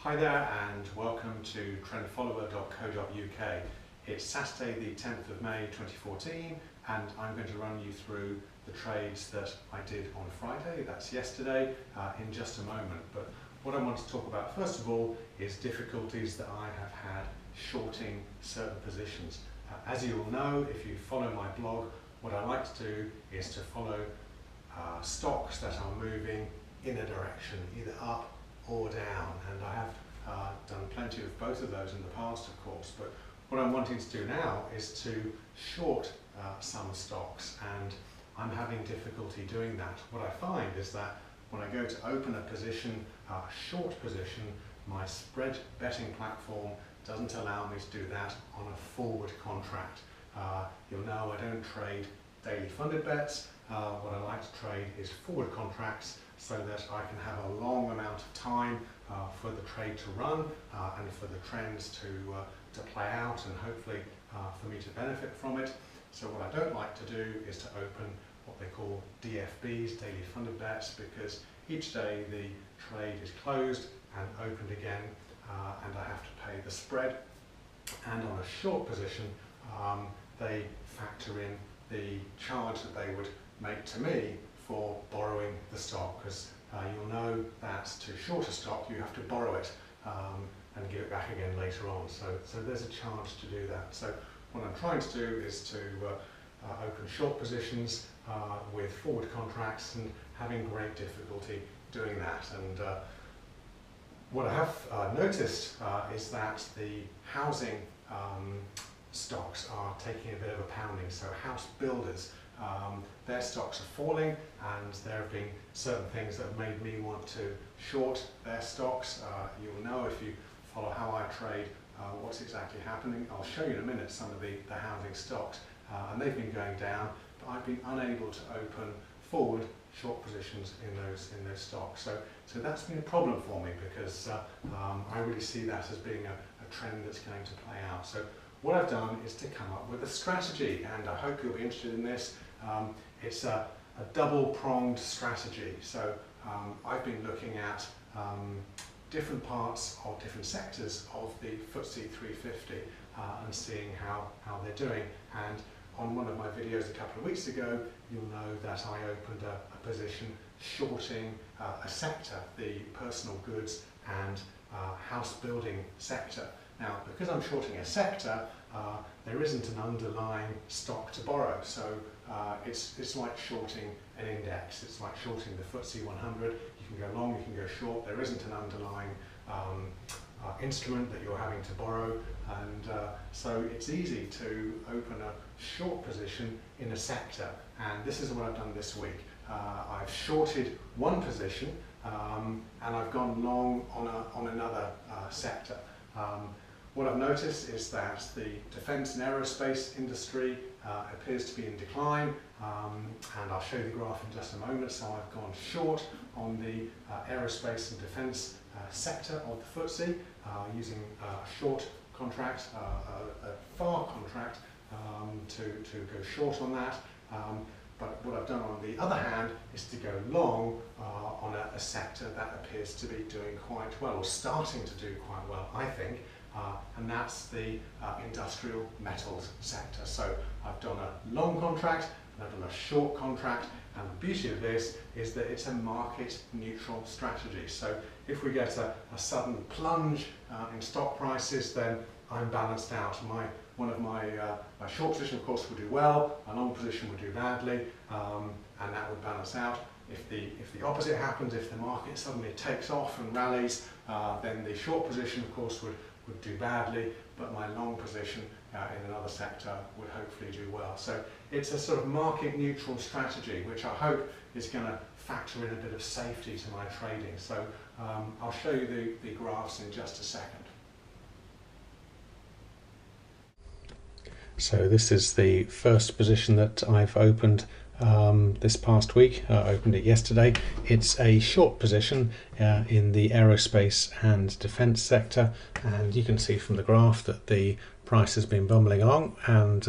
Hi there and welcome to trendfollower.co.uk. It's Saturday the 10th of May 2014 and I'm going to run you through the trades that I did on Friday, that's yesterday, in just a moment. But what I want to talk about first of all is difficulties that I have had shorting certain positions. As you all know, if you follow my blog, what I like to do is to follow stocks that are moving in a direction, either up or down, and I have done plenty of both of those in the past, of course, but what I'm wanting to do now is to short some stocks, and I'm having difficulty doing that. What I find is that when I go to open a position, a short position, my spread betting platform doesn't allow me to do that on a forward contract. You'll know I don't trade daily funded bets. What I like to trade is forward contracts so that I can have a long amount of time for the trade to run and for the trends to play out and hopefully for me to benefit from it. So what I don't like to do is to open what they call DFBs, daily funded bets, because each day the trade is closed and opened again and I have to pay the spread. And on a short position they factor in the charge that they would make to me for borrowing the stock, because you'll know that to short a stock you have to borrow it and give it back again later on. So there's a charge to do that. So what I'm trying to do is to open short positions with forward contracts and having great difficulty doing that. And what I have noticed is that the housing stocks are taking a bit of a pounding. So house builders, their stocks are falling, and there have been certain things that have made me want to short their stocks. You'll know if you follow how I trade what's exactly happening. I'll show you in a minute some of the housing stocks, and they've been going down, but I've been unable to open forward short positions in those stocks. So that's been a problem for me, because I really see that as being a trend that's going to play out. So what I've done is to come up with a strategy, and I hope you'll be interested in this. It's a double-pronged strategy. So I've been looking at different parts of different sectors of the FTSE 350 and seeing how they're doing. And on one of my videos a couple of weeks ago, you'll know that I opened a position shorting a sector, the personal goods and house building sector. Now, because I'm shorting a sector, there isn't an underlying stock to borrow. So it's like shorting an index. It's like shorting the FTSE 100. You can go long, you can go short. There isn't an underlying instrument that you're having to borrow. And so it's easy to open a short position in a sector. And this is what I've done this week. I've shorted one position and I've gone long on another sector. What I've noticed is that the defence and aerospace industry appears to be in decline, and I'll show you the graph in just a moment. So I've gone short on the aerospace and defence sector of the FTSE using a short contract, a FAR contract, to go short on that. But what I've done on the other hand is to go long on a sector that appears to be doing quite well, or starting to do quite well, I think. And that's the industrial metals sector. So I've done a long contract and I've done a short contract, and the beauty of this is that it's a market neutral strategy. So if we get a sudden plunge in stock prices, then I'm balanced out. One of my short position, of course, will do well, a long position will do badly, and that would balance out. If the opposite happens, if the market suddenly takes off and rallies, then the short position, of course, would do badly, but my long position in another sector would hopefully do well. So it's a sort of market neutral strategy, which I hope is going to factor in a bit of safety to my trading. So I'll show you the graphs in just a second. So this is the first position that I've opened this past week. I opened it yesterday. It's a short position in the aerospace and defence sector, and you can see from the graph that the price has been bumbling along, and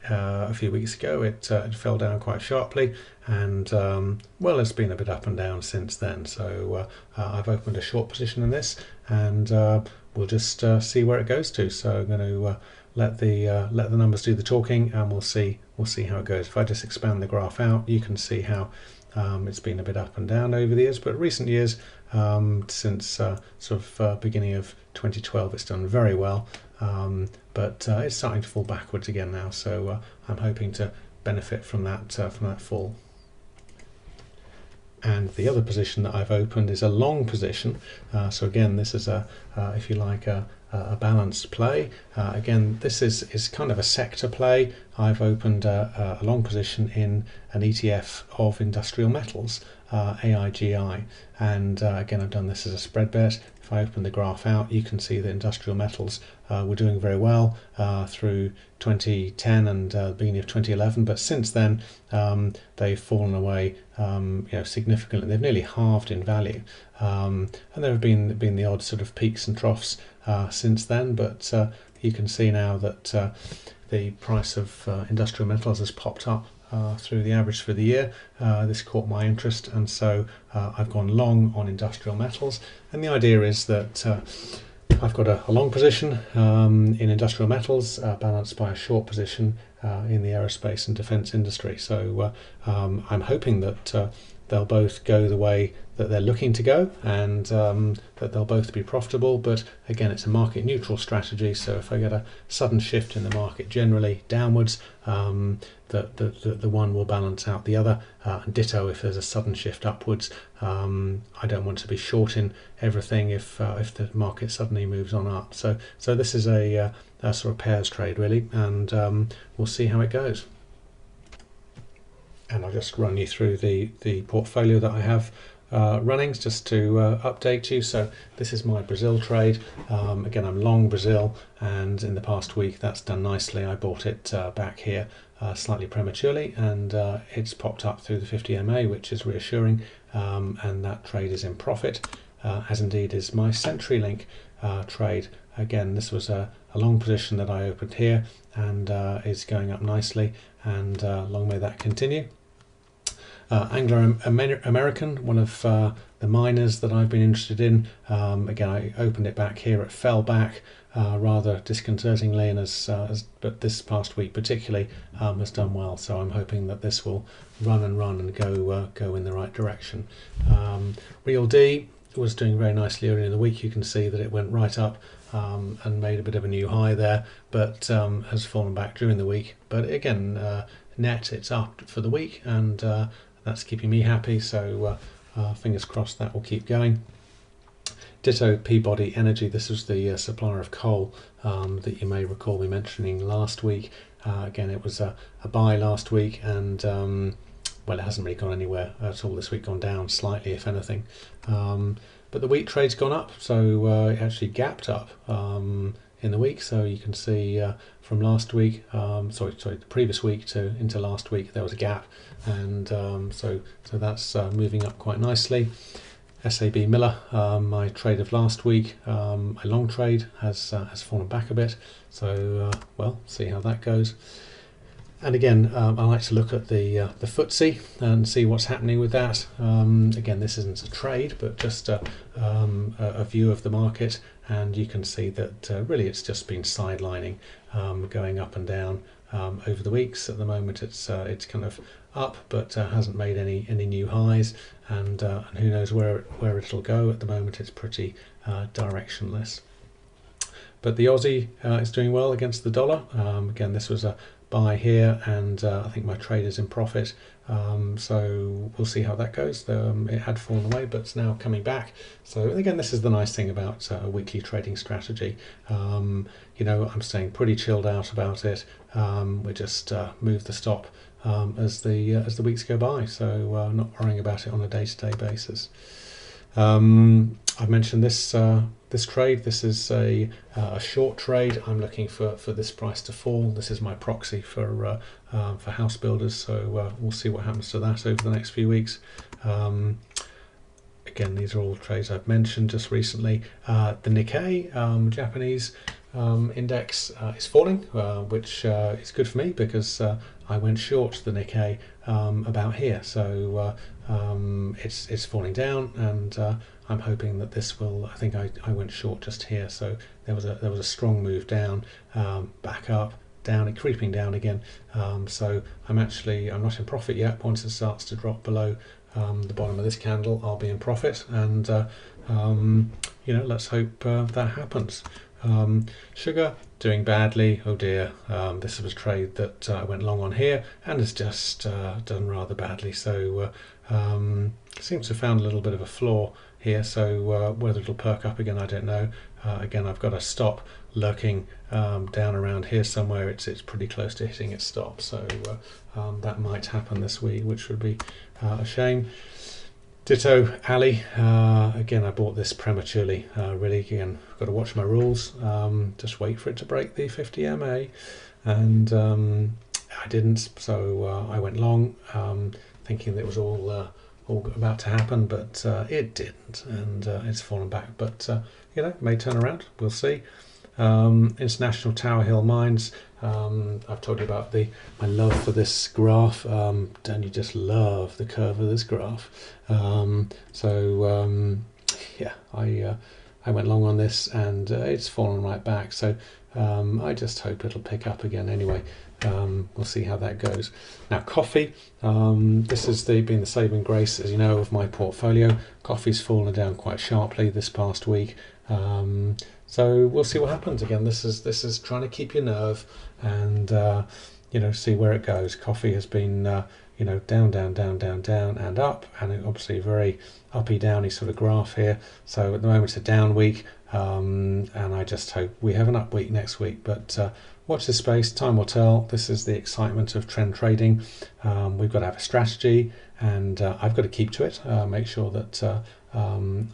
a few weeks ago, it fell down quite sharply, and well, it's been a bit up and down since then. So I've opened a short position in this, and we'll just see where it goes to. So I'm going to let the numbers do the talking, and we'll see how it goes. If I just expand the graph out, you can see how it's been a bit up and down over the years, but recent years, since sort of beginning of 2012, it's done very well, but it's starting to fall backwards again now, so I'm hoping to benefit from that fall. And the other position that I've opened is a long position, so again, this is if you like, a balanced play. Again, this is kind of a sector play. I've opened a long position in an ETF of industrial metals, AIGI, and again, I've done this as a spread bet. If I open the graph out, you can see that industrial metals were doing very well through 2010 and the beginning of 2011, but since then they've fallen away significantly. They've nearly halved in value, and there have been the odd sort of peaks and troughs since then, but you can see now that the price of industrial metals has popped up through the average for the year. This caught my interest, and so I've gone long on industrial metals, and the idea is that I've got a long position in industrial metals balanced by a short position in the aerospace and defence industry. So I'm hoping that they'll both go the way that they're looking to go, and that they'll both be profitable. But again, it's a market neutral strategy, so if I get a sudden shift in the market generally downwards, the one will balance out the other, and ditto if there's a sudden shift upwards. I don't want to be shorting everything if the market suddenly moves on up. So this is a sort of pairs trade really, and we'll see how it goes. And I'll just run you through the portfolio that I have running, just to update you. So this is my Brazil trade. Again, I'm long Brazil, and in the past week that's done nicely. I bought it back here slightly prematurely, and it's popped up through the 50 MA, which is reassuring, and that trade is in profit, as indeed is my CenturyLink trade. Again, this was a long position that I opened here, and is going up nicely, and long may that continue. Anglo-American, one of the miners that I've been interested in. Again, I opened it back here. It fell back rather disconcertingly, and but this past week particularly has done well. So I'm hoping that this will run and go in the right direction. Real D was doing very nicely earlier in the week. You can see that it went right up and made a bit of a new high there, but has fallen back during the week. But again, net it's up for the week, and that's keeping me happy, so fingers crossed that will keep going. Ditto Peabody Energy. This was the supplier of coal that you may recall me mentioning last week. Again, it was a buy last week, and well, it hasn't really gone anywhere at all this week, gone down slightly if anything. But the wheat trade's gone up, so it actually gapped up in the week. So you can see from last week, sorry, the previous week into last week, there was a gap, and so that's moving up quite nicely. SAB Miller, my trade of last week, my long trade has fallen back a bit, so well, see how that goes. And again, I like to look at the FTSE and see what's happening with that. Again, this isn't a trade, but just a view of the market, and you can see that really it's just been sidelining, going up and down over the weeks. At the moment, it's kind of up, but hasn't made any new highs, and who knows where it'll go. At the moment, it's pretty directionless. But the Aussie is doing well against the dollar. Again, this was a buy here, and I think my trade is in profit, so we'll see how that goes. It had fallen away, but it's now coming back. So again, this is the nice thing about a weekly trading strategy. You know, I'm staying pretty chilled out about it. We just move the stop as the weeks go by, so not worrying about it on a day-to-day basis. I've mentioned this trade. This is a short trade. I'm looking for this price to fall. This is my proxy for house builders, so we'll see what happens to that over the next few weeks. again, these are all trades I've mentioned just recently. The Nikkei, Japanese index is falling, which is good for me because I went short the Nikkei about here. So it's falling down, and I'm hoping that this will. I think I went short just here, so there was a strong move down, back up, down, and creeping down again. So I'm not in profit yet. Once it starts to drop below the bottom of this candle, I'll be in profit, and let's hope that happens. Sugar doing badly. Oh dear, this was a trade that I went long on here and has just done rather badly. So seems to have found a little bit of a flaw here, so whether it'll perk up again, I don't know. Again, I've got to stop lurking down around here somewhere. It's pretty close to hitting its stop, so that might happen this week, which would be a shame. Ditto Ali. Again, I bought this prematurely. Really, again, I've got to watch my rules. Just wait for it to break the 50 MA, and I didn't. So I went long, thinking that it was all about to happen, but it didn't, and it's fallen back. But may turn around. We'll see. International Tower Hill Mines. I've told you about my love for this graph. Don't you just love the curve of this graph? I went long on this, and it's fallen right back. So I just hope it'll pick up again. Anyway, we'll see how that goes. Now, coffee. This has been the saving grace, as you know, of my portfolio. Coffee's fallen down quite sharply this past week. So we'll see what happens. Again, this is trying to keep your nerve and see where it goes. Coffee has been down, and up, and obviously a very uppy downy sort of graph here. So at the moment it's a down week, and I just hope we have an up week next week. But watch this space. Time will tell. This is the excitement of trend trading. We've got to have a strategy, and I've got to keep to it. Make sure that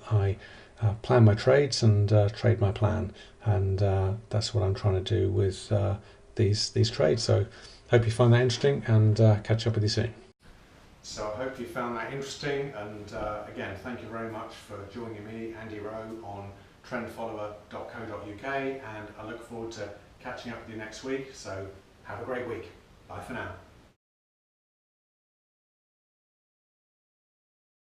I plan my trades and trade my plan, and that's what I'm trying to do with these trades. So hope you find that interesting, and catch up with you soon. So I hope you found that interesting, and again, thank you very much for joining me, Andy Rowe, on trendfollower.co.uk, and I look forward to catching up with you next week. So have a great week. Bye for now.